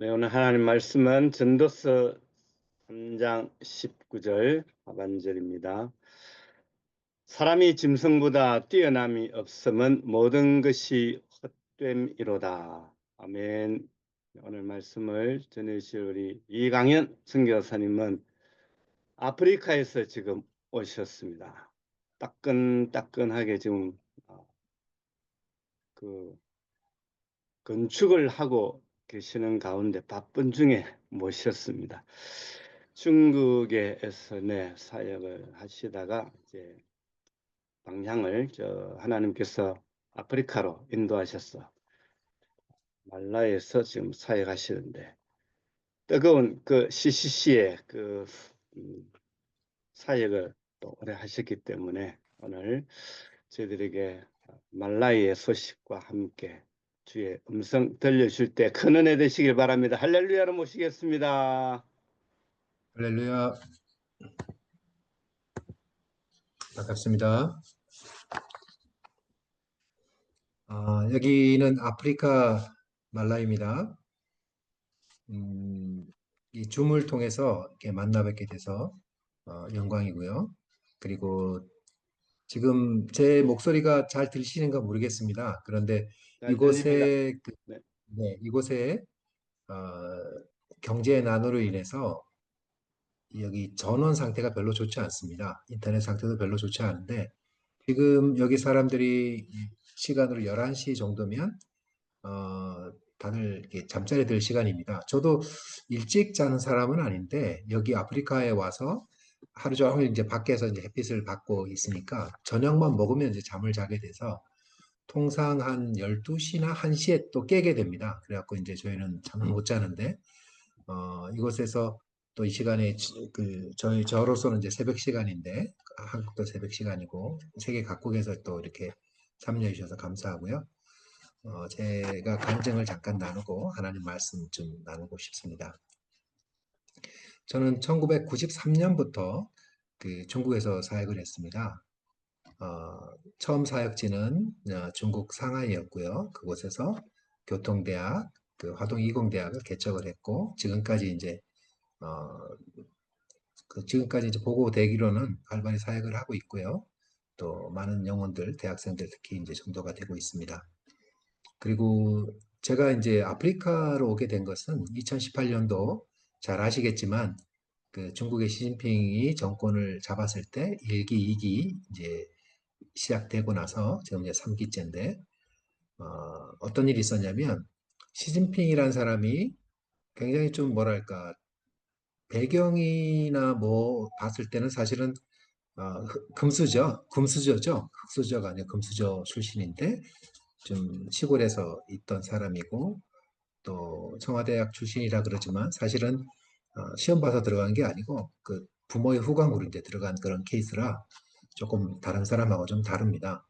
네, 오늘 하나님 말씀은 전도서 3장 19절 하반절입니다. 사람이 짐승보다 뛰어남이 없음은 모든 것이 헛됨이로다. 아멘. 오늘 말씀을 전해주실 우리 이강현 선교사님은 아프리카에서 지금 오셨습니다. 따끈따끈하게 지금 어, 그 건축을 하고 계시는 가운데 바쁜 중에 모셨습니다. 중국에서 사역을 하시다가 이제 방향을 하나님께서 아프리카로 인도하셔서 말라에서 지금 사역하시는데 뜨거운 그 CCC의 사역을 또 오래 하셨기 때문에 오늘 저희들에게 말라이의 소식과 함께 주의 음성 들려줄 때 큰 은혜 되시길 바랍니다. 할렐루야로 모시겠습니다. 할렐루야. 반갑습니다. 여기는 아프리카 말라입니다. 이 줌을 통해서 이렇게 만나 뵙게 돼서 영광이고요. 그리고 지금 제 목소리가 잘 들리시는가 모르겠습니다. 그런데 잘 들립니다. 이곳에 네. 이곳에 어, 경제 난으로 인해서 여기 전원 상태가 별로 좋지 않습니다. 인터넷 상태도 별로 좋지 않은데 지금 여기 사람들이 시간으로 11시 정도면 다들 이렇게 잠자리 들 시간입니다. 저도 일찍 자는 사람은 아닌데 여기 아프리카에 와서 하루 종일 이제 밖에서 이제 햇빛을 받고 있으니까 저녁만 먹으면 이제 잠을 자게 돼서 통상 한 12시나 1시에 또 깨게 됩니다. 그래갖고 이제 저희는 잠을 못 자는데 이곳에서 또 이 시간에 저로서는 이제 새벽 시간인데 한국도 새벽 시간이고 세계 각국에서 또 이렇게 참여해 주셔서 감사하고요. 제가 간증을 잠깐 나누고 하나님 말씀 좀 나누고 싶습니다. 저는 1993년부터 중국에서 사역을 했습니다. 처음 사역지는 중국 상하이였고요. 그곳에서 교통대학, 화동이공대학을 개척을 했고 지금까지 이제 지금까지 이제 보고되기로는 활발히 사역을 하고 있고요. 또 많은 영혼들, 대학생들 특히 이제 전도가 되고 있습니다. 그리고 제가 이제 아프리카로 오게 된 것은 2018년도 잘 아시겠지만 중국의 시진핑이 정권을 잡았을 때 1기, 2기 이제 시작되고 나서 지금 이제 3기째인데 어떤 일이 있었냐면 시진핑이라는 사람이 굉장히 좀 뭐랄까 배경이나 뭐 봤을 때는 사실은 금수저죠. 흑수저가 아니라 금수저 출신인데 좀 시골에서 있던 사람이고 또 청와대학 출신이라 그러지만 사실은 시험 봐서 들어간 게 아니고 그 부모의 후광으로 이제 들어간 그런 케이스라 조금 다른 사람하고 좀 다릅니다.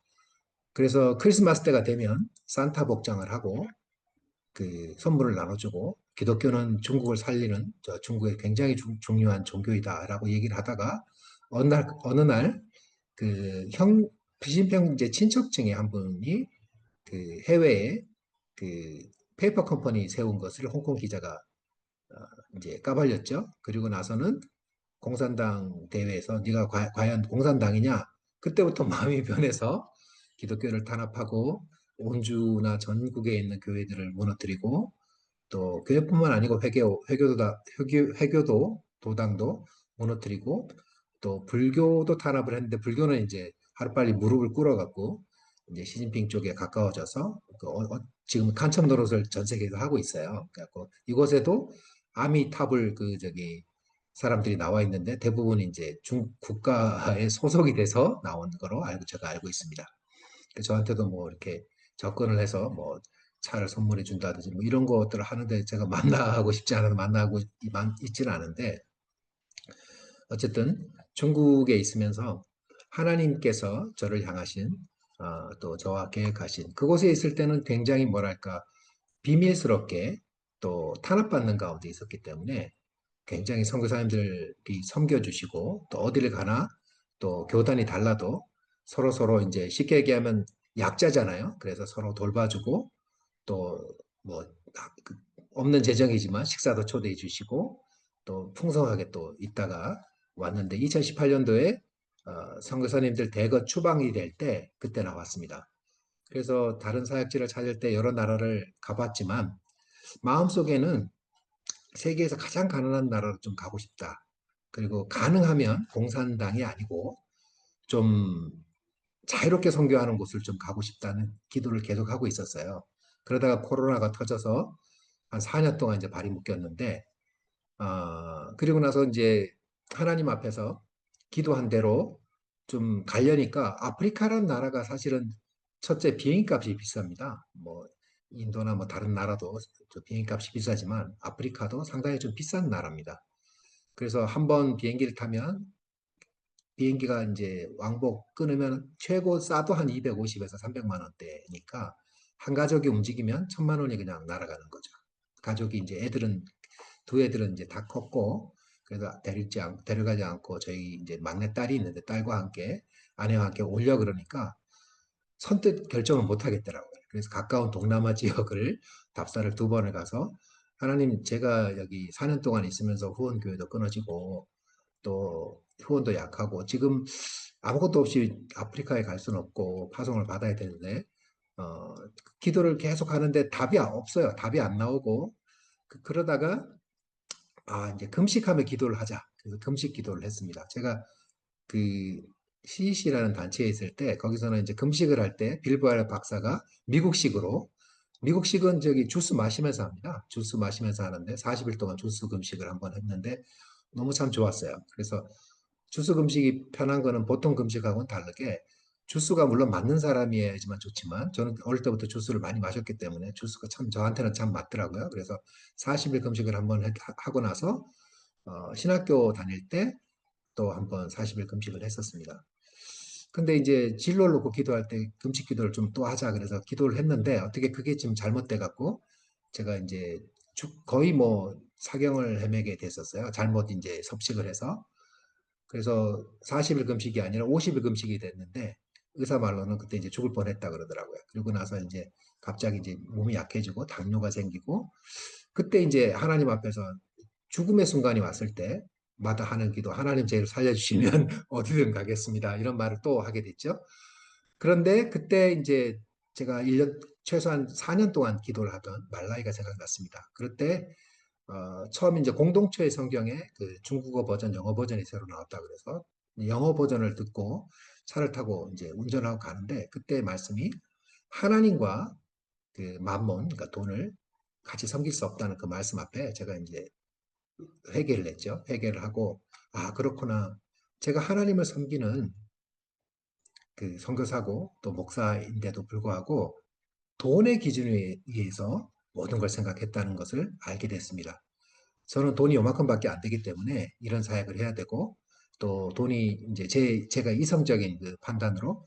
그래서 크리스마스 때가 되면 산타 복장을 하고 선물을 나눠주고 기독교는 중국을 살리는 중국의 굉장히 중요한 종교이다라고 얘기를 하다가 어느 날 시진핑 이제 친척 중에 한 분이 해외에 그 페이퍼 컴퍼니 세운 것을 홍콩 기자가 이제 까발렸죠. 그리고 나서는 공산당 대회에서 네가 과연 공산당이냐? 그때부터 마음이 변해서 기독교를 탄압하고 온주나 전국에 있는 교회들을 무너뜨리고 또 교회뿐만 아니고 회교도 도당도 무너뜨리고 또 불교도 탄압을 했는데 불교는 이제 하루빨리 무릎을 꿇어갖고 이제 시진핑 쪽에 가까워져서 지금 간첩 노릇을 전 세계에서 하고 있어요. 그래갖고 이곳에도 아미탑을 사람들이 나와 있는데 대부분 이제 국가에 소속이 돼서 나온 거로 제가 알고 있습니다. 저한테도 뭐 이렇게 접근을 해서 뭐 차를 선물해 준다든지 뭐 이런 것들을 하는데 제가 만나고 싶지 않아서 만나고 있지는 않은데 어쨌든 중국에 있으면서 하나님께서 저를 향하신 또 저와 계획하신 그곳에 있을 때는 굉장히 뭐랄까 비밀스럽게 또 탄압받는 가운데 있었기 때문에 굉장히 선교사님들이 섬겨주시고 또 어디를 가나 또 교단이 달라도 서로 이제 쉽게 얘기하면 약자잖아요. 그래서 서로 돌봐주고 또 뭐 없는 재정이지만 식사도 초대해 주시고 또 풍성하게 또 있다가 왔는데 2018년도에 선교사님들 대거 추방이 될 때 그때 나왔습니다. 그래서 다른 사역지를 찾을 때 여러 나라를 가봤지만 마음속에는 세계에서 가장 가난한 나라로 좀 가고 싶다. 그리고 가능하면 공산당이 아니고 좀 자유롭게 선교하는 곳을 좀 가고 싶다는 기도를 계속 하고 있었어요. 그러다가 코로나가 터져서 한 4년 동안 이제 발이 묶였는데, 그리고 나서 이제 하나님 앞에서 기도한 대로 좀 가려니까 아프리카라는 나라가 사실은 첫째 비행값이 비쌉니다. 뭐 인도나 뭐 다른 나라도 비행값이 비싸지만 아프리카도 상당히 좀 비싼 나라입니다. 그래서 한번 비행기를 타면 비행기가 이제 왕복 끊으면 최고 싸도 한 250에서 300만 원대니까 한 가족이 움직이면 1,000만 원이 그냥 날아가는 거죠. 가족이 이제 두 애들은 이제 다 컸고 그래서 데려가지 않고 저희 이제 막내 딸이 있는데 딸과 함께 아내와 함께 오려 그러니까 선뜻 결정을 못 하겠더라고요. 그래서 가까운 동남아 지역을 답사를 2번을 가서 하나님 제가 여기 4년 동안 있으면서 후원교회도 끊어지고 또 후원도 약하고 지금 아무것도 없이 아프리카에 갈 수는 없고 파송을 받아야 되는데 어, 기도를 계속 하는데 답이 없어요. 답이 안 나오고 그러다가 이제 금식하며 기도를 하자. 그래서 금식 기도를 했습니다. 제가 그 CEC라는 단체에 있을 때 거기서는 이제 금식을 할 때 빌보아르 박사가 미국식은 저기 주스 마시면서 합니다. 주스 마시면서 하는데 40일 동안 주스 금식을 한번 했는데 너무 참 좋았어요. 그래서 주스 금식이 편한 거는 보통 금식하고는 다르게 주스가 물론 맞는 사람이어야지만 좋지만 저는 어릴 때부터 주스를 많이 마셨기 때문에 주스가 참 저한테는 참 맞더라고요. 그래서 40일 금식을 한번 하고 나서 신학교 다닐 때 또 한번 40일 금식을 했었습니다. 근데 이제 진로를 놓고 기도할 때 금식 기도를 좀 또 하자 그래서 기도를 했는데 어떻게 그게 좀 잘못돼 갖고 제가 이제 거의 뭐 사경을 헤매게 됐었어요. 잘못 이제 섭식을 해서. 그래서 40일 금식이 아니라 50일 금식이 됐는데 의사 말로는 그때 이제 죽을 뻔했다 그러더라고요. 그리고 나서 이제 갑자기 이제 몸이 약해지고 당뇨가 생기고 그때 이제 하나님 앞에서 죽음의 순간이 왔을 때마다 하는 기도, 하나님 저를 살려주시면 어디든 가겠습니다. 이런 말을 또 하게 됐죠. 그런데 그때 이제 제가 1년, 최소한 4년 동안 기도를 하던 말라이가 생각났습니다. 그럴 때 처음 이제 공동체의 성경에 그 중국어 버전, 영어 버전이 새로 나왔다 그래서 영어 버전을 듣고 차를 타고 이제 운전하고 가는데 그때 말씀이 하나님과 그 만몬, 그러니까 돈을 같이 섬길 수 없다는 그 말씀 앞에 제가 이제 회개를 했죠. 회개를 하고 그렇구나. 제가 하나님을 섬기는 그 선교사고 또 목사인데도 불구하고 돈의 기준에 의해서 모든 걸 생각했다는 것을 알게 됐습니다. 저는 돈이 요만큼밖에 안 되기 때문에 이런 사역을 해야 되고 또 돈이 이제 제가 이성적인 그 판단으로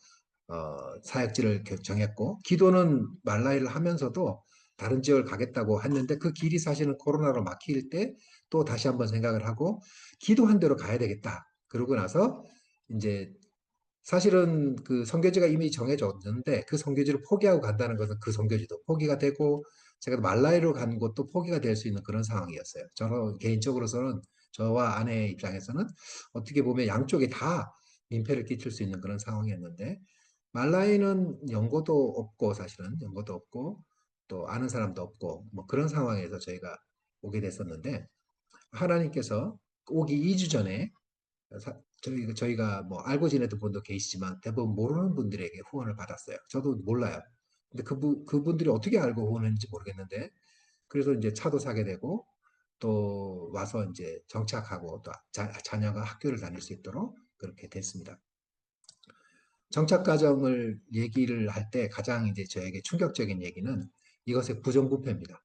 사역지를 정했고 기도는 말라이를 하면서도 다른 지역을 가겠다고 했는데 그 길이 사실은 코로나로 막힐 때 또 다시 한번 생각을 하고 기도한 대로 가야 되겠다. 그러고 나서 이제 사실은 그 선교지가 이미 정해졌는데 그 선교지를 포기하고 간다는 것은 그 선교지도 포기가 되고 제가 말라이로 간 것도 포기가 될 수 있는 그런 상황이었어요. 저는 개인적으로서는 저와 아내의 입장에서는 어떻게 보면 양쪽이 다 민폐를 끼칠 수 있는 그런 상황이었는데 말라이는 연고도 없고 사실은 연고도 없고 또 아는 사람도 없고 뭐 그런 상황에서 저희가 오게 됐었는데 하나님께서 오기 2주 전에 저희가 뭐 알고 지내던 분도 계시지만 대부분 모르는 분들에게 후원을 받았어요. 저도 몰라요. 근데 그분들이 어떻게 알고 후원했는지 모르겠는데 그래서 이제 차도 사게 되고 또 와서 이제 정착하고 또 자녀가 학교를 다닐 수 있도록 그렇게 됐습니다. 정착 과정을 얘기를 할 때 가장 이제 저에게 충격적인 얘기는 이것의 부정부패입니다.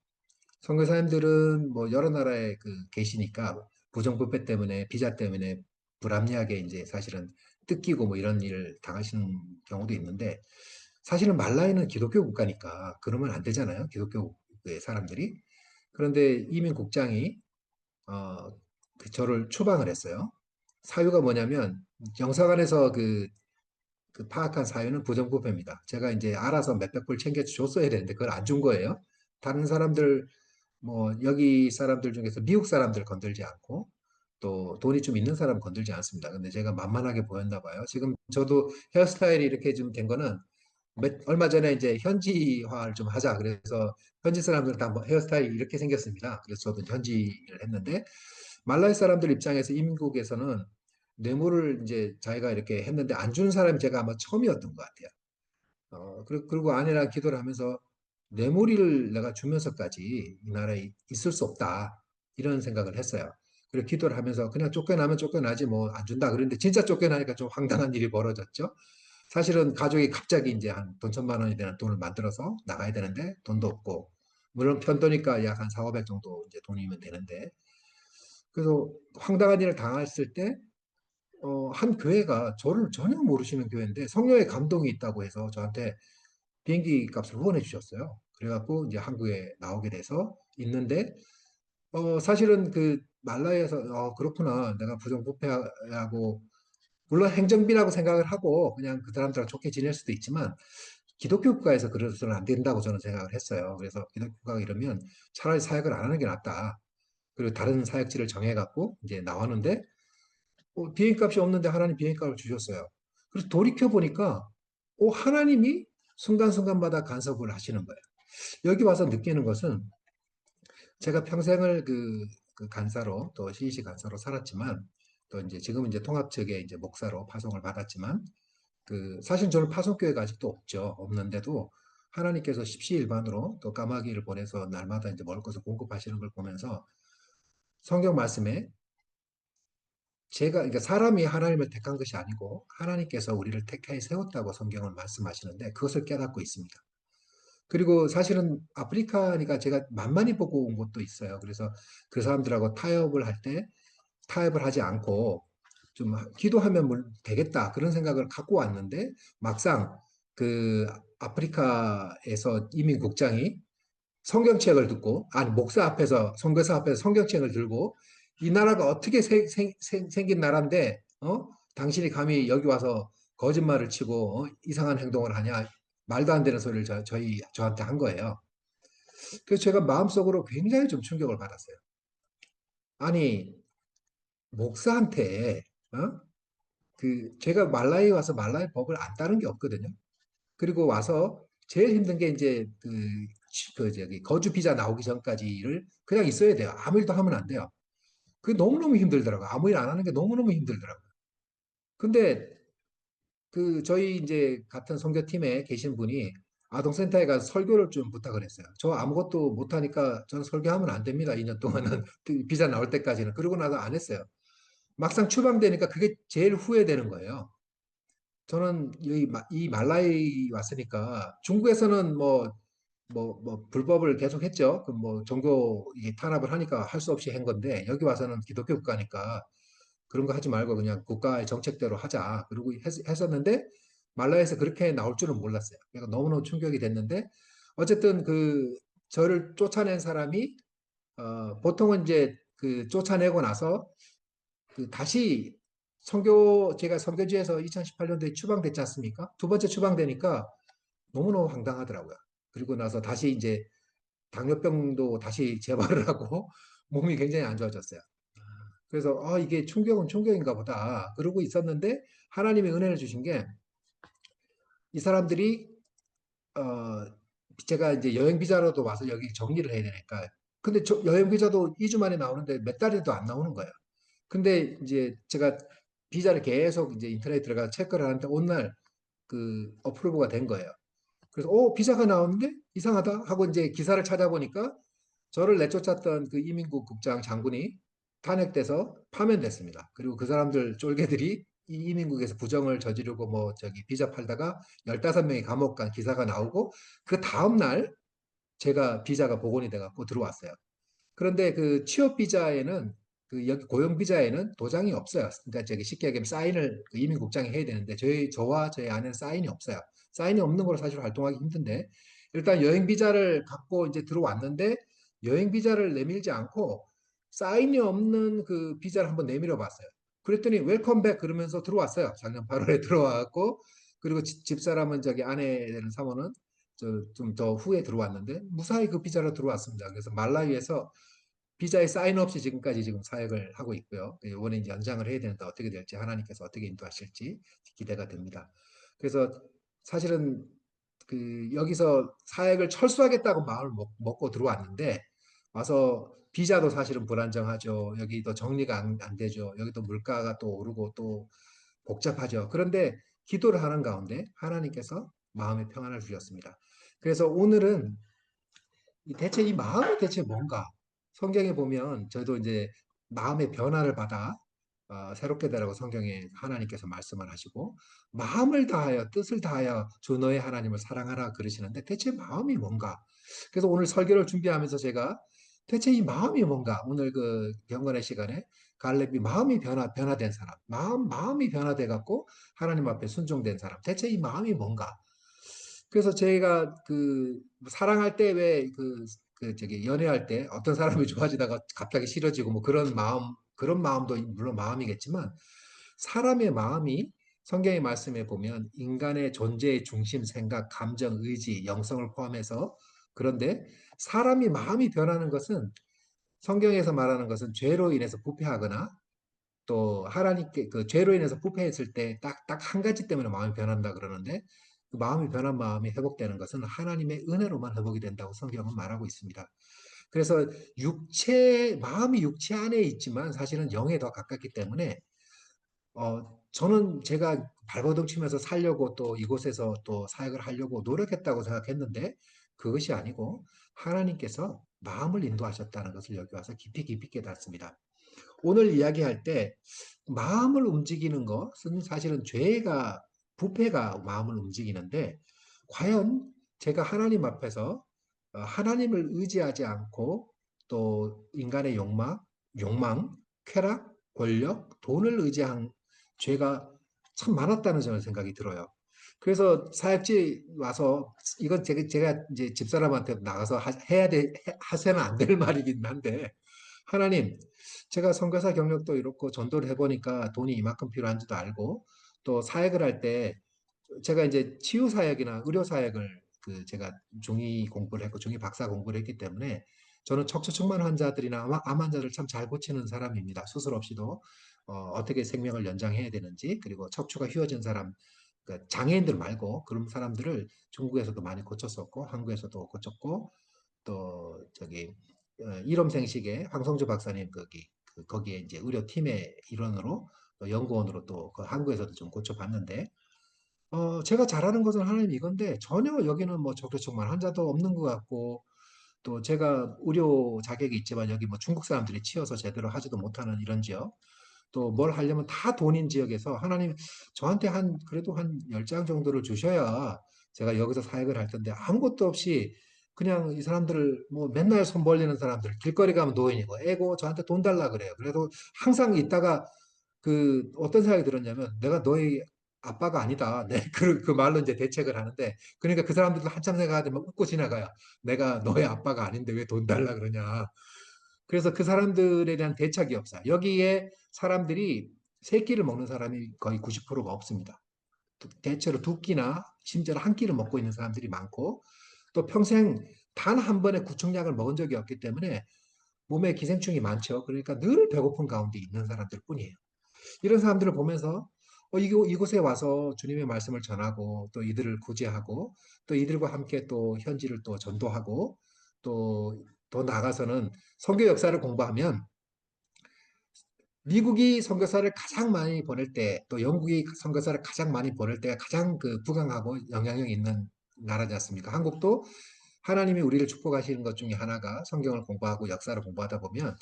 선교사님들은 뭐 여러 나라에 계시니까 부정부패 때문에 비자 때문에 불합리하게 이제 사실은 뜯기고 뭐 이런 일을 당하시는 경우도 있는데 사실은 말라이는 기독교 국가니까 그러면 안 되잖아요. 기독교의 사람들이. 그런데 이민국장이 저를 추방을 했어요. 사유가 뭐냐면 영사관에서 그 파악한 사유는 부정부패입니다. 제가 이제 알아서 몇백 불 챙겨 줬어야 되는데 그걸 안 준 거예요. 다른 사람들 뭐 여기 사람들 중에서 미국 사람들 건들지 않고 또 돈이 좀 있는 사람 건들지 않습니다. 근데 제가 만만하게 보였나 봐요. 지금 저도 헤어스타일이 이렇게 좀 된 거는 얼마 전에 이제 현지화를 좀 하자. 그래서 현지 사람들 다 뭐 헤어스타일이 이렇게 생겼습니다. 그래서 저도 현지를 했는데 말라이 사람들 입장에서 이민국에서는 뇌물을 이제 자기가 이렇게 했는데 안 주는 사람이 제가 아마 처음이었던 것 같아요. 그리고 아내랑 기도를 하면서 뇌물을 내가 주면서까지 이 나라에 있을 수 없다. 이런 생각을 했어요. 그리고 기도를 하면서 그냥 쫓겨나면 쫓겨나지 뭐 안 준다. 그런데 진짜 쫓겨나니까 좀 황당한 일이 벌어졌죠. 사실은 가족이 갑자기 이제 한 돈 1,000만 원이 되는 돈을 만들어서 나가야 되는데 돈도 없고 물론 편도니까 약 한 4, 500 정도 이제 돈이면 되는데 그래서 황당한 일을 당했을 때 한 교회가 저를 전혀 모르시는 교회인데 성령의 감동이 있다고 해서 저한테 비행기 값을 후원해 주셨어요. 그래갖고 이제 한국에 나오게 돼서 있는데 사실은 그 말라에서 그렇구나 내가 부정부패하고 물론 행정비라고 생각을 하고 그냥 그 사람들하고 좋게 지낼 수도 있지만 기독교 국가에서 그래서는 안 된다고 저는 생각을 했어요. 그래서 기독교 국가가 이러면 차라리 사역을 안 하는 게 낫다. 그리고 다른 사역지를 정해갖고 이제 나왔는데 비행값이 없는데 하나님 비행값을 주셨어요. 그래서 돌이켜 보니까 하나님이 순간순간마다 간섭을 하시는 거예요. 여기 와서 느끼는 것은 제가 평생을 그 간사로 또 CEC 간사로 살았지만 또 이제 지금은 이제 통합 측의 이제 목사로 파송을 받았지만 그 사실 저는 파송교회가 아직도 없죠. 없는데도 하나님께서 십시일반으로 또 까마귀를 보내서 날마다 이제 먹을 것을 공급하시는 걸 보면서 성경 말씀에 그러니까 사람이 하나님을 택한 것이 아니고 하나님께서 우리를 택해 세웠다고 성경을 말씀하시는데 그것을 깨닫고 있습니다. 그리고 사실은 아프리카니까 제가 만만히 보고 온 것도 있어요. 그래서 그 사람들하고 타협을 할 때 타협을 하지 않고 좀 기도하면 되겠다 그런 생각을 갖고 왔는데 막상 그 아프리카에서 이민국장이 성경책을 듣고 아니 목사 앞에서 선교사 앞에서 성경책을 들고 이 나라가 어떻게 생긴 나라인데 당신이 감히 여기 와서 거짓말을 치고 이상한 행동을 하냐 말도 안 되는 소리를 저한테 한 거예요. 그래서 제가 마음속으로 굉장히 좀 충격을 받았어요. 아니 목사한테 제가 말라이 와서 말라이 법을 안 따른 게 없거든요. 그리고 와서 제일 힘든 게 이제 저기 거주 비자 나오기 전까지를 그냥 있어야 돼요. 아무 일도 하면 안 돼요. 그게 너무너무 힘들더라고요. 아무 일 안 하는 게 너무너무 힘들더라고요. 근데 저희 이제 같은 선교팀에 계신 분이 아동센터에 가서 설교를 좀 부탁을 했어요. 저 아무것도 못하니까 저는 설교하면 안 됩니다. 2년 동안은 비자 나올 때까지는. 그러고 나서 안 했어요. 막상 추방되니까 그게 제일 후회되는 거예요. 저는 이 말라이 왔으니까 중국에서는 뭐 불법을 계속 했죠. 그 뭐 종교 탄압을 하니까 할 수 없이 한 건데 여기 와서는 기독교 국가니까 그런 거 하지 말고 그냥 국가의 정책대로 하자. 그리고 했었는데 말라에서 그렇게 나올 줄은 몰랐어요. 그러니까 너무너무 충격이 됐는데 어쨌든 저를 쫓아낸 사람이 보통은 이제 쫓아내고 나서 다시 제가 선교지에서 2018년도에 추방됐지 않습니까? 두 번째 추방되니까 너무너무 황당하더라고요. 그리고 나서 다시 이제 당뇨병도 다시 재발을 하고 몸이 굉장히 안 좋아졌어요. 그래서 이게 충격은 충격인가 보다. 그러고 있었는데 하나님의 은혜를 주신 게 이 사람들이 어 제가 이제 여행 비자로도 와서 여기 정리를 해야 되니까 근데 여행 비자도 2주 만에 나오는데 몇 달에도 안 나오는 거예요. 근데 이제 제가 비자를 계속 이제 인터넷에 들어가서 체크를 하는데 어느 날 어프로브가 된 거예요. 그래서 비자가 나오는데 이상하다 하고 이제 기사를 찾아보니까 저를 내쫓았던 그 이민국 국장 장군이 탄핵돼서 파면됐습니다. 그리고 그 사람들 쫄개들이 이 이민국에서 부정을 저지르고 뭐 저기 비자 팔다가 15명이 감옥 간 기사가 나오고 그 다음 날 제가 비자가 복원이 돼갖고 들어왔어요. 그런데 그 취업 비자에는 여기 고용 비자에는 도장이 없어요. 그러니까 저기 쉽게 얘기하면 사인을 이민국장이 해야 되는데 저와 저희 아내는 사인이 없어요. 사인이 없는 걸로 사실 활동하기 힘든데 일단 여행 비자를 갖고 이제 들어왔는데 여행 비자를 내밀지 않고 사인이 없는 그 비자를 한번 내밀어 봤어요. 그랬더니 웰컴백 그러면서 들어왔어요. 작년 8월에 들어와갖고 그리고 집사람은 저기 아내 되는 사모는 좀 더 후에 들어왔는데 무사히 그 비자로 들어왔습니다. 그래서 말라위에서 비자에 사인 없이 지금까지 지금 사역을 하고 있고요. 이번에 이제 연장을 해야 되는데 어떻게 될지 하나님께서 어떻게 인도하실지 기대가 됩니다. 그래서 사실은 그 여기서 사역을 철수하겠다고 마음을 먹고 들어왔는데 와서 비자도 사실은 불안정하죠. 여기도 정리가 안 되죠. 여기도 물가가 또 오르고 또 복잡하죠. 그런데 기도를 하는 가운데 하나님께서 마음의 평안을 주셨습니다. 그래서 오늘은 대체 이 마음이 대체 뭔가? 성경에 보면 저도 이제 마음의 변화를 받아 새롭게 되라고 성경에 하나님께서 말씀을 하시고 마음을 다하여 뜻을 다하여 주 너의 하나님을 사랑하라 그러시는데 대체 마음이 뭔가? 그래서 오늘 설교를 준비하면서 제가 대체 이 마음이 뭔가? 오늘 그 경건의 시간에 갈렙이 마음이 변화된 사람, 마음이 변화돼 갖고 하나님 앞에 순종된 사람. 대체 이 마음이 뭔가? 그래서 제가 그 사랑할 때 왜 저기 연애할 때 어떤 사람이 좋아지다가 갑자기 싫어지고 뭐 그런 마음도 물론 마음이겠지만 사람의 마음이 성경의 말씀에 보면 인간의 존재의 중심, 생각, 감정, 의지, 영성을 포함해서 그런데 사람이 마음이 변하는 것은 성경에서 말하는 것은 죄로 인해서 부패하거나 또 하나님께 그 죄로 인해서 부패했을 때 딱 한 가지 때문에 마음이 변한다 그러는데 그 마음이 변한 마음이 회복되는 것은 하나님의 은혜로만 회복이 된다고 성경은 말하고 있습니다. 그래서 마음이 육체 안에 있지만 사실은 영에 더 가깝기 때문에 저는 제가 발버둥 치면서 살려고 또 이곳에서 또 사역을 하려고 노력했다고 생각했는데 그것이 아니고 하나님께서 마음을 인도하셨다는 것을 여기 와서 깊이 깨닫습니다. 오늘 이야기할 때 마음을 움직이는 것은 사실은 부패가 마음을 움직이는데 과연 제가 하나님 앞에서 하나님을 의지하지 않고 또 인간의 욕망, 쾌락, 권력, 돈을 의지한 죄가 참 많았다는 저는 생각이 들어요. 그래서 사역지 와서 이건 제가 이제 집사람한테 나가서 하서는 안 될 말이긴 한데 하나님, 제가 선교사 경력도 이렇고 전도를 해보니까 돈이 이만큼 필요한지도 알고 또 사역을 할 때 제가 이제 치유 사역이나 의료 사역을 제가 중위 공부를 했고 중위 박사 공부를 했기 때문에 저는 척추측만 환자들이나 암 환자를 참 잘 고치는 사람입니다. 수술 없이도 떻게 생명을 연장해야 되는지 그리고 척추가 휘어진 사람 그 장애인들 말고 그런 사람들을 중국에서도 많이 고쳤었고 한국에서도 고쳤고 또 저기 일엄생식의 황성주 박사님 거기에 이제 의료팀의 일원으로 또 연구원으로 또 그 한국에서도 좀 고쳐봤는데 제가 잘하는 것은 하나님 이건데 전혀 여기는 뭐 적폐청만 환자도 없는 것 같고 또 제가 의료 자격이 있지만 여기 뭐 중국 사람들이 치여서 제대로 하지도 못하는 이런 지역 또 뭘 하려면 다 돈인 지역에서 하나님 저한테 그래도 한 10장 정도를 주셔야 제가 여기서 사역을 할 텐데 아무것도 없이 그냥 이 사람들을 뭐 맨날 손 벌리는 사람들 길거리 가면 노인이고 애고 저한테 돈 달라 그래요. 그래도 항상 있다가 어떤 생각이 들었냐면 내가 너희 아빠가 아니다. 그 말로 이제 대책을 하는데 그러니까 그 사람들도 한참 생각하더니 막 웃고 지나가요. 내가 너의 아빠가 아닌데 왜 돈 달라 그러냐. 그래서 그 사람들에 대한 대책이 없어요. 여기에 사람들이 세 끼를 먹는 사람이 거의 90%가 없습니다. 대체로 두 끼나 심지어는 한 끼를 먹고 있는 사람들이 많고 또 평생 단 한 번의 구충약을 먹은 적이 없기 때문에 몸에 기생충이 많죠. 그러니까 늘 배고픈 가운데 있는 사람들 뿐이에요. 이런 사람들을 보면서 이곳에 와서 주님의 말씀을 전하고 또 이들을 구제하고 또 이들과 함께 또 현지를 또 전도하고 또 더 나아가서는 선교 역사를 공부하면 미국이 선교사를 가장 많이 보낼 때, 또 영국이 선교사를 가장 많이 보낼 때가 가장 부강하고 영향력 있는 나라지 않습니까? 한국도 하나님이 우리를 축복하시는 것 중에 하나가 성경을 공부하고 역사를 공부하다 보면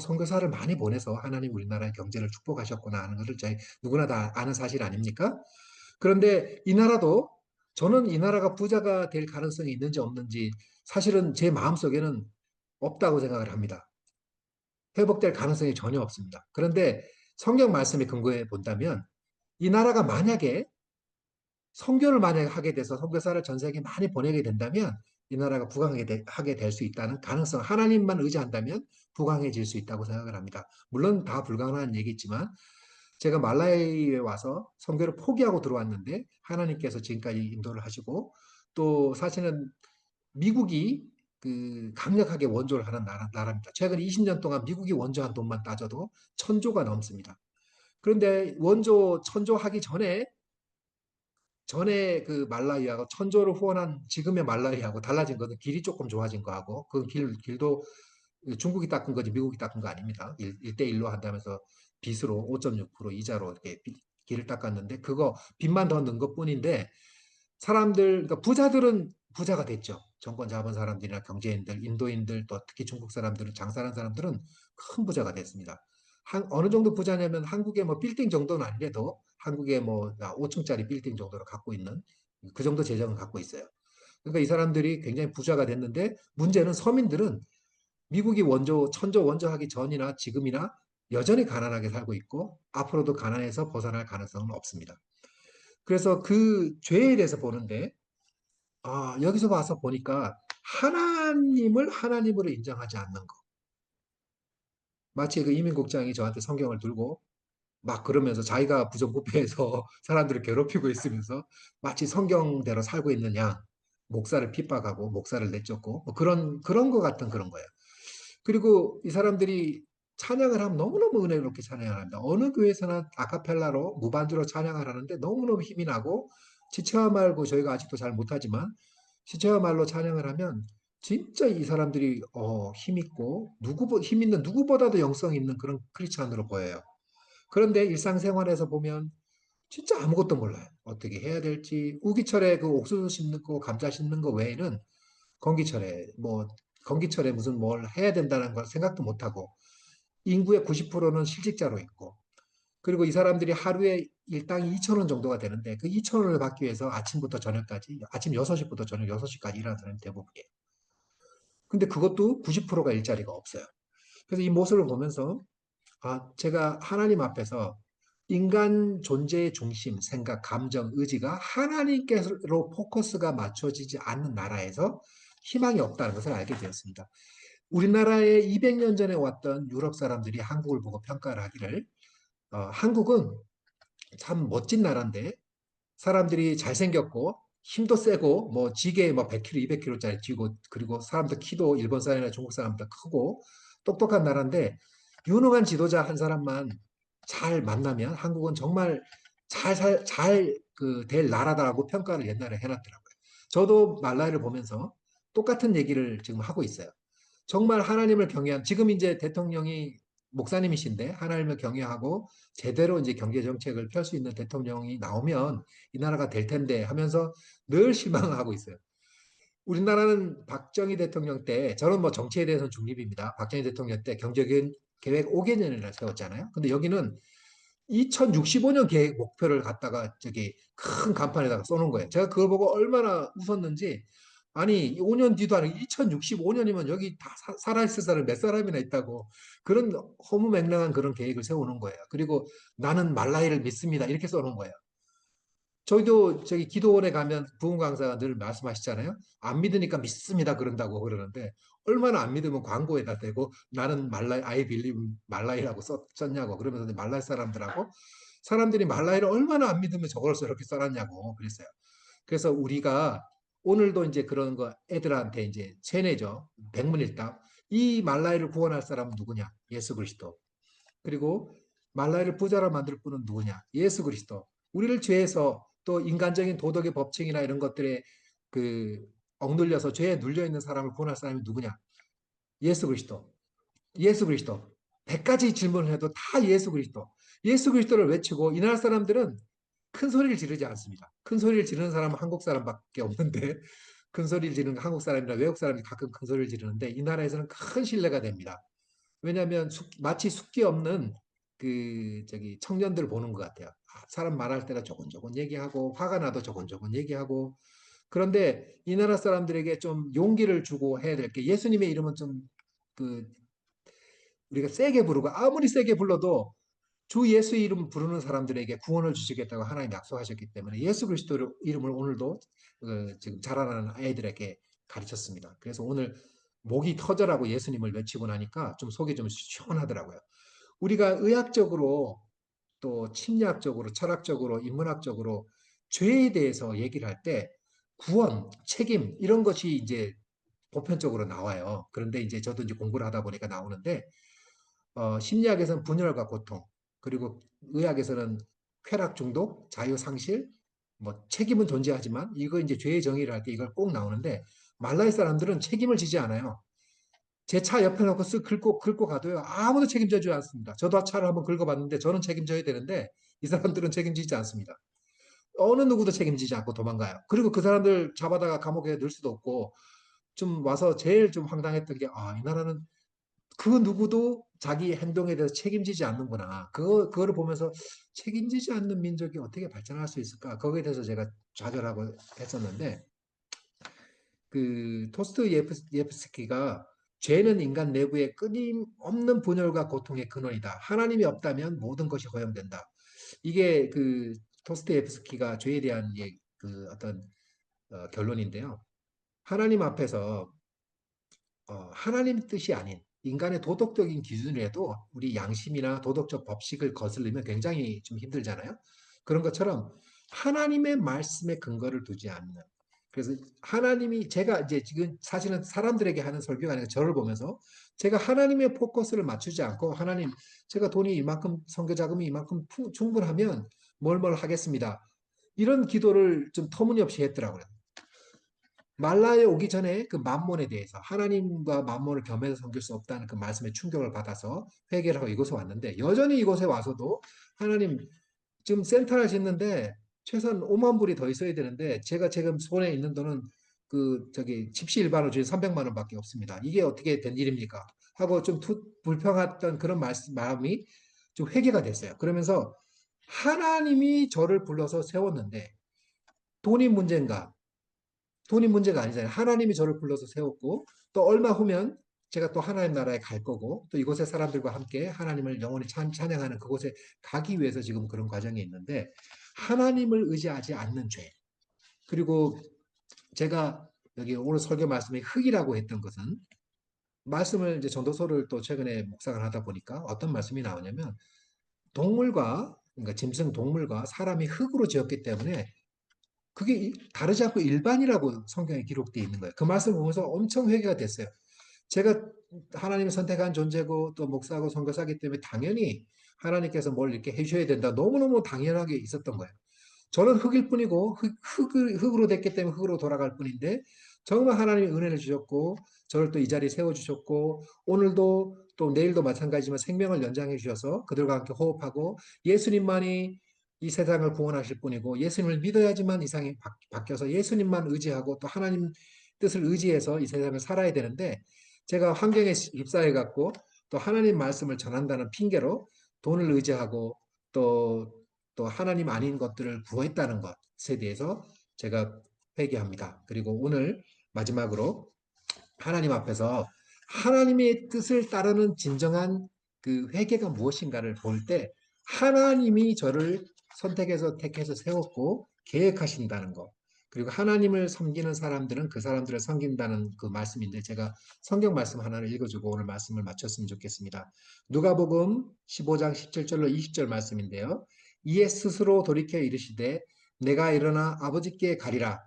선교사를 많이 보내서 하나님 우리나라의 경제를 축복하셨구나 하는 것을 저희 누구나 다 아는 사실 아닙니까? 그런데 이 나라도 저는 이 나라가 부자가 될 가능성이 있는지 없는지 사실은 제 마음속에는 없다고 생각을 합니다. 회복될 가능성이 전혀 없습니다. 그런데 성경 말씀에 근거해 본다면 이 나라가 만약에 선교를 만약에 하게 돼서 선교사를 전 세계에 많이 보내게 된다면 이 나라가 부강하게 될 수 있다는 가능성, 하나님만 의지한다면 부강해질 수 있다고 생각을 합니다. 물론 다 불가능한 얘기지만 제가 말라위에 와서 선교를 포기하고 들어왔는데 하나님께서 지금까지 인도를 하시고 또 사실은 미국이 강력하게 원조를 하는 나라입니다. 최근 20년 동안 미국이 원조한 돈만 따져도 1,000조가 넘습니다. 그런데 원조 1,000조 하기 전에 그 말라위하고 1,000조를 후원한 지금의 말라위하고 달라진 것은 길이 조금 좋아진 거하고 그 길도 중국이 닦은 거지 미국이 닦은 거 아닙니다. 1대1로 한다면서 빚으로 5.6% 이자로 이렇게 길을 닦았는데 그거 빚만 더 넣은 것뿐인데 사람들, 그러니까 부자들은 부자가 됐죠. 정권 잡은 사람들이나 경제인들, 인도인들, 또 특히 중국 사람들은 장사하는 사람들은 큰 부자가 됐습니다. 어느 정도 부자냐면 한국의 뭐 빌딩 정도는 아니래도 한국의 뭐 5층짜리 빌딩 정도를 갖고 있는 그 정도 재정을 갖고 있어요. 그러니까 이 사람들이 굉장히 부자가 됐는데 문제는 서민들은 미국이 1,000조 원조하기 전이나 지금이나 여전히 가난하게 살고 있고 앞으로도 가난해서 벗어날 가능성은 없습니다. 그래서 그 죄에 대해서 보는데 여기서 와서 보니까 하나님을 하나님으로 인정하지 않는 거. 마치 그 이민국장이 저한테 성경을 들고 막 그러면서 자기가 부정부패해서 사람들을 괴롭히고 있으면서 마치 성경대로 살고 있는 양, 목사를 핍박하고 목사를 내쫓고 뭐 그런 것 같은 그런 거예요. 그리고 이 사람들이 찬양을 하면 너무너무 은혜롭게 찬양을 합니다. 어느 교회에서나 아카펠라로 무반주로 찬양을 하는데 너무너무 힘이 나고 지체와 말고 저희가 아직도 잘 못하지만 지체와 말로 찬양을 하면 진짜 이 사람들이 힘 있고 힘 있는 누구보다도 영성 있는 그런 크리스찬으로 보여요. 그런데 일상생활에서 보면 진짜 아무것도 몰라요. 어떻게 해야 될지 우기철에 그 옥수수 심는 거 감자 심는 거 외에는 건기철에 무슨 뭘 해야 된다는 걸 생각도 못하고 인구의 90%는 실직자로 있고 그리고 이 사람들이 하루에 일당이 2천 원 정도가 되는데 그 2천 원을 받기 위해서 아침부터 저녁까지 아침 6시부터 저녁 6시까지 일하는 사람이 대부분이에요. 근데 그것도 90%가 일자리가 없어요. 그래서 이 모습을 보면서 제가 하나님 앞에서 인간 존재의 중심, 생각, 감정, 의지가 하나님께로 포커스가 맞춰지지 않는 나라에서 희망이 없다는 것을 알게 되었습니다. 우리나라에 200년 전에 왔던 유럽 사람들이 한국을 보고 평가를 하기를 한국은 참 멋진 나라인데 사람들이 잘생겼고 힘도 세고 뭐 지게 뭐 100kg, 200kg짜리 쥐고 그리고 사람들 키도 일본 사람이나 중국 사람보다 크고 똑똑한 나라인데 유능한 지도자 한 사람만 잘 만나면 한국은 정말 될 나라다라고 평가를 옛날에 해놨더라고요. 저도 말라이를 보면서 똑같은 얘기를 지금 하고 있어요. 정말 하나님을 경외한 지금 이제 대통령이 목사님이신데 하나님을 경외하고 제대로 이제 경제 정책을 펼 수 있는 대통령이 나오면 이 나라가 될 텐데 하면서 늘 실망을 하고 있어요. 우리나라는 박정희 대통령 때 저는 뭐 정치에 대해서는 중립입니다. 박정희 대통령 때 경제 계획 5개년이나 세웠잖아요. 근데 여기는 2065년 계획 목표를 갖다가 저기 큰 간판에다가 써놓은 거예요. 제가 그걸 보고 얼마나 웃었는지 아니 5년 뒤도 아니고 2065년이면 여기 다 살아있을 사람 몇 사람이나 있다고 그런 허무맹랑한 그런 계획을 세우는 거예요. 그리고 나는 말라이를 믿습니다. 이렇게 써놓은 거예요. 저희도 저기 기도원에 가면 부흥 강사가 늘 말씀하시잖아요. 안 믿으니까 믿습니다 그런다고 그러는데 얼마나 안 믿으면 광고에다 대고 나는 말라이 I believe 말라이라고 썼냐고 그러면서 말라이 사람들하고 사람들이 말라이를 얼마나 안 믿으면 저걸 저렇게 써놨냐고 그랬어요. 그래서 우리가 오늘도 이제 그런 거 애들한테 이제 세뇌죠. 백문일답. 이 말라이를 구원할 사람은 누구냐? 예수 그리스도. 그리고 말라이를 부자로 만들 분은 누구냐? 예수 그리스도. 우리를 죄에서 또 인간적인 도덕의 법칙이나 이런 것들에 그 억눌려서 죄에 눌려 있는 사람을 구원할 사람이 누구냐? 예수 그리스도. 예수 그리스도. 100가지 질문을 해도 다 예수 그리스도. 예수 그리스도를 외치고 이 나라 사람들은 큰 소리를 지르지 않습니다. 큰 소리를 지르는 사람은 한국 사람밖에 없는데 큰 소리를 지르는 한국 사람이나 외국 사람이 가끔 큰 소리를 지르는데 이 나라에서는 큰 신뢰가 됩니다. 왜냐하면 마치 숙기 없는 그 저기 청년들 보는 것 같아요. 사람 말할 때가 조곤조곤 얘기하고 화가 나도 조곤조곤 얘기하고 그런데 이 나라 사람들에게 좀 용기를 주고 해야 될 게 예수님의 이름은 좀 그 우리가 세게 부르고 아무리 세게 불러도 주 예수 이름 부르는 사람들에게 구원을 주시겠다고 하나님 약속하셨기 때문에 예수 그리스도 이름을 오늘도 지금 자라나는 아이들에게 가르쳤습니다. 그래서 오늘 목이 터져라고 예수님을 외치고 나니까 좀 속이 좀 시원하더라고요. 우리가 의학적으로 또 심리학적으로 철학적으로 인문학적으로 죄에 대해서 얘기를 할 때 구원, 책임 이런 것이 이제 보편적으로 나와요. 그런데 이제 저도 이제 공부를 하다 보니까 나오는데 심리학에서는 분열과 고통, 그리고 의학에서는 쾌락 중독, 자유 상실, 뭐 책임은 존재하지만 이거 이제 죄의 정의를 할 때 이걸 꼭 나오는데 말라이 사람들은 책임을 지지 않아요. 제 차 옆에 놓고 쓱 긁고 가도요. 아무도 책임져 주지 않습니다. 저도 차를 한번 긁어봤는데 저는 책임져야 되는데 이 사람들은 책임지지 않습니다. 어느 누구도 책임지지 않고 도망가요. 그리고 그 사람들 잡아다가 감옥에 넣을 수도 없고 좀 와서 제일 좀 황당했던 게 이 나라는 그 누구도 자기 행동에 대해서 책임지지 않는구나. 그거를 보면서 책임지지 않는 민족이 어떻게 발전할 수 있을까? 거기에 대해서 제가 좌절하고 했었는데 그 토스토예프스키가 죄는 인간 내부의 끊임없는 분열과 고통의 근원이다. 하나님이 없다면 모든 것이 허용된다. 이게 그 토스토예프스키가 죄에 대한 그 어떤 결론인데요. 하나님 앞에서 하나님 뜻이 아닌 인간의 도덕적인 기준이라도 우리 양심이나 도덕적 법칙을 거스르면 굉장히 좀 힘들잖아요. 그런 것처럼 하나님의 말씀에 근거를 두지 않는. 그래서 하나님이 제가 이제 지금 사실은 사람들에게 하는 설교가 아니라 저를 보면서 제가 하나님의 포커스를 맞추지 않고 하나님 제가 돈이 이만큼 선교 자금이 이만큼 충분하면 뭘 하겠습니다. 이런 기도를 좀 터무니없이 했더라고요. 말라에 오기 전에 그 만몬에 대해서 하나님과 만몬을 겸해서 섬길 수 없다는 그 말씀에 충격을 받아서 회개를 하고 이곳에 왔는데 여전히 이곳에 와서도 하나님 지금 센터를 짓는데 최소한 5만 불이 더 있어야 되는데 제가 지금 손에 있는 돈은 그 저기 집시 일반으로 주인 300만 원밖에 없습니다. 이게 어떻게 된 일입니까? 하고 좀 불평했던 그런 마음이 좀 회개가 됐어요. 그러면서 하나님이 저를 불러서 세웠는데 돈이 문제인가? 돈이 문제가 아니잖아요. 하나님이 저를 불러서 세웠고 또 얼마 후면 제가 또 하나님 나라에 갈 거고 또 이곳의 사람들과 함께 하나님을 영원히 찬양하는 그곳에 가기 위해서 지금 그런 과정이 있는데 하나님을 의지하지 않는 죄. 그리고 제가 여기 오늘 설교 말씀에 흙이라고 했던 것은 말씀을 이제 전도서를 또 최근에 묵상을 하다 보니까 어떤 말씀이 나오냐면 동물과 그러니까 짐승 동물과 사람이 흙으로 지었기 때문에 그게 다르지 않고 일반이라고 성경에 기록되어 있는 거예요. 그 말씀 보면서 엄청 회개가 됐어요. 제가 하나님이 선택한 존재고 또 목사고 선교사기 때문에 당연히 하나님께서 뭘 이렇게 해주셔야 된다. 너무너무 당연하게 있었던 거예요. 저는 흙일 뿐이고 흙으로 됐기 때문에 흙으로 돌아갈 뿐인데 정말 하나님이 은혜를 주셨고 저를 또 이 자리에 세워주셨고 오늘도 또 내일도 마찬가지지만 생명을 연장해 주셔서 그들과 함께 호흡하고 예수님만이 이 세상을 구원하실 분이고 예수님을 믿어야지만 이 세상이 바뀌어서 예수님만 의지하고 또 하나님 뜻을 의지해서 이 세상을 살아야 되는데 제가 환경에 휩싸여 갖고 또 하나님 말씀을 전한다는 핑계로 돈을 의지하고 또 하나님 아닌 것들을 구했다는 것에 대해서 제가 회개합니다. 그리고 오늘 마지막으로 하나님 앞에서 하나님의 뜻을 따르는 진정한 그 회개가 무엇인가를 볼 때 하나님이 저를 선택해서 택해서 세웠고 계획하신다는 것. 그리고 하나님을 섬기는 사람들은 그 사람들을 섬긴다는 그 말씀인데 제가 성경 말씀 하나를 읽어주고 오늘 말씀을 마쳤으면 좋겠습니다. 누가복음 15장 17절로 20절 말씀인데요. 이에 스스로 돌이켜 이르시되 내가 일어나 아버지께 가리라.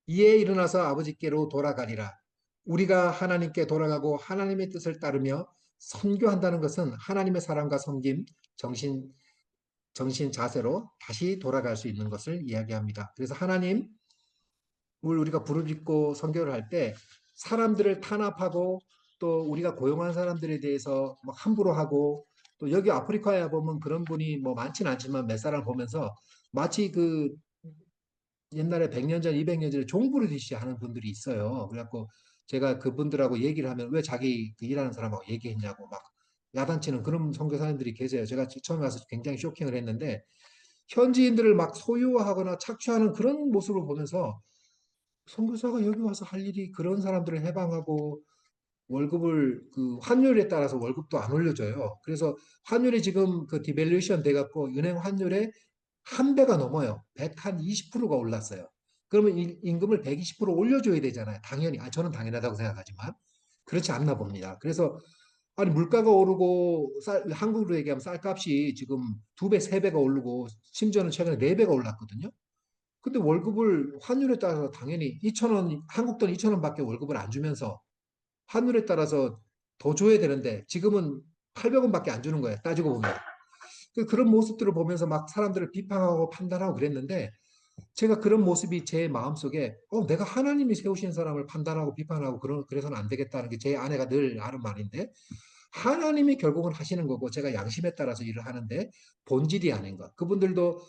이에 일어나서 아버지께로 돌아가리라. 우리가 하나님께 돌아가고 하나님의 뜻을 따르며 선교한다는 것은 하나님의 사랑과 섬김, 정신 자세로 다시 돌아갈 수 있는 것을 이야기합니다. 그래서 하나님을 우리가 부르짖고 선교를 할 때 사람들을 탄압하고 또 우리가 고용한 사람들에 대해서 막 함부로 하고 또 여기 아프리카에 보면 그런 분이 뭐 많지는 않지만 몇 사람 보면서 마치 그 옛날에 100년 전, 200년 전에 종부르듯이 하는 분들이 있어요. 그래갖고 제가 그분들하고 얘기를 하면 왜 자기 그 일하는 사람하고 얘기했냐고 막 야단치는 그런 선교사님들이 계세요. 제가 처음에 와서 굉장히 쇼킹을 했는데 현지인들을 막 소유하거나 착취하는 그런 모습을 보면서 선교사가 여기 와서 할 일이 그런 사람들을 해방하고 월급을 그 환율에 따라서 월급도 안 올려줘요. 그래서 환율이 지금 그 디밸류에이션 돼갖고 은행 환율에 한 배가 넘어요. 120%가 올랐어요. 그러면 임금을 120% 올려줘야 되잖아요. 당연히. 저는 당연하다고 생각하지만 그렇지 않나 봅니다. 그래서 아니 물가가 오르고 한국으로 얘기하면 쌀값이 지금 두 배, 세 배가 오르고 심지어는 최근에 네 배가 올랐거든요. 근데 월급을 환율에 따라서 당연히 2,000원, 한국 돈 2,000원밖에 월급을 안 주면서 환율에 따라서 더 줘야 되는데 지금은 800원밖에 안 주는 거예요. 따지고 보면. 그런 모습들을 보면서 막 사람들을 비판하고 판단하고 그랬는데 제가 그런 모습이 제 마음속에 내가 하나님이 세우신 사람을 판단하고 비판하고 그래서는 안 되겠다는 게 제 아내가 늘 하는 말인데 하나님이 결국은 하시는 거고 제가 양심에 따라서 일을 하는데 본질이 아닌가. 그분들도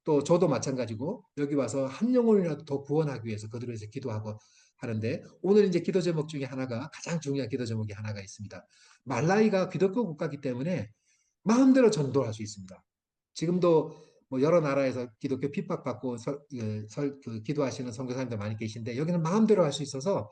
또 저도 마찬가지고 여기 와서 한 영혼이라도 더 구원하기 위해서 그들을 위해서 기도하고 하는데 오늘 이제 기도 제목 중에 하나가 가장 중요한 기도 제목이 하나가 있습니다. 말라이가 기독교 국가이기 때문에 마음대로 전도할 수 있습니다. 지금도 뭐 여러 나라에서 기독교 핍박받고 기도하시는 선교사님들 많이 계신데 여기는 마음대로 할 수 있어서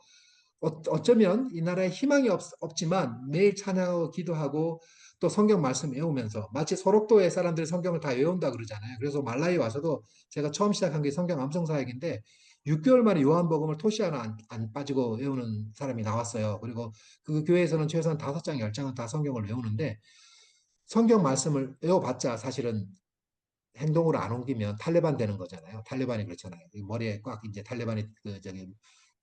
어쩌면 이 나라에 희망이 없지만 매일 찬양하고 기도하고 또 성경 말씀 외우면서 마치 소록도의 사람들이 성경을 다 외운다 그러잖아요. 그래서 말라이 와서도 제가 처음 시작한 게 성경 암송 사역인데 6개월 만에 요한복음을 토시 하나 안 빠지고 외우는 사람이 나왔어요. 그리고 그 교회에서는 최소한 5장, 10장은 다 성경을 외우는데 성경 말씀을 외워봤자 사실은 행동으로 안 옮기면 탈레반 되는 거잖아요. 탈레반이 그렇잖아요. 머리에 꽉 이제 탈레반이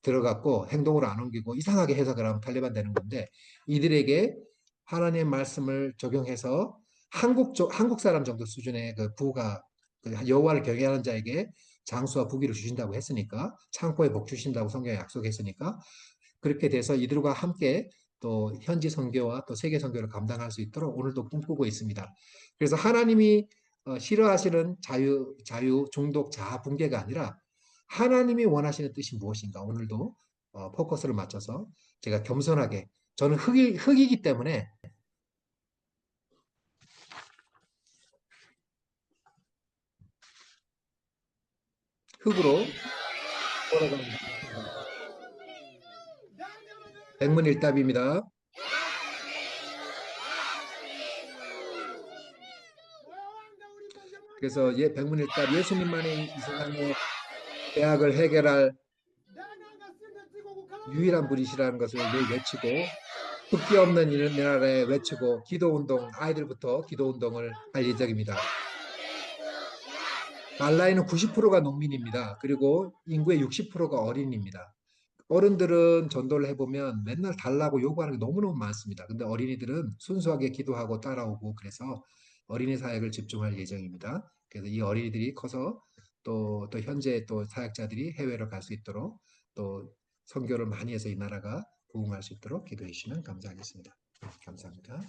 들어갔고 행동으로 안 옮기고 이상하게 해석을 하면 탈레반 되는 건데 이들에게 하나님의 말씀을 적용해서 한국 사람 정도 수준의 그 부가 여호와를 경외하는 자에게 장수와 부귀를 주신다고 했으니까 창고에 복 주신다고 성경에 약속했으니까 그렇게 돼서 이들과 함께 또 현지 선교와 또 세계 선교를 감당할 수 있도록 오늘도 꿈꾸고 있습니다. 그래서 하나님이 싫어하시는 자유, 중독, 자아, 붕괴가 아니라 하나님이 원하시는 뜻이 무엇인가 오늘도 포커스를 맞춰서 제가 겸손하게 저는 흙이기 때문에 흙으로 돌아가는 백문일답입니다. 그래서 백문일답 예수님만이 이 세상에 대학을 해결할 유일한 분이시라는 것을 늘 외치고 붓기 없는 이 나라에 외치고 기도운동 아이들부터 기도운동을 할 예정입니다. 말라이는 90%가 농민입니다. 그리고 인구의 60%가 어린이입니다. 어른들은 전도를 해보면 맨날 달라고 요구하는 게 너무너무 많습니다. 근데 어린이들은 순수하게 기도하고 따라오고 그래서 어린이 사역을 집중할 예정입니다. 그래서 이 어린이들이 커서 또 현재 또 사역자들이 해외로 갈 수 있도록 또 선교를 많이 해서 이 나라가 부흥할 수 있도록 기도해 주시면 감사하겠습니다. 감사합니다.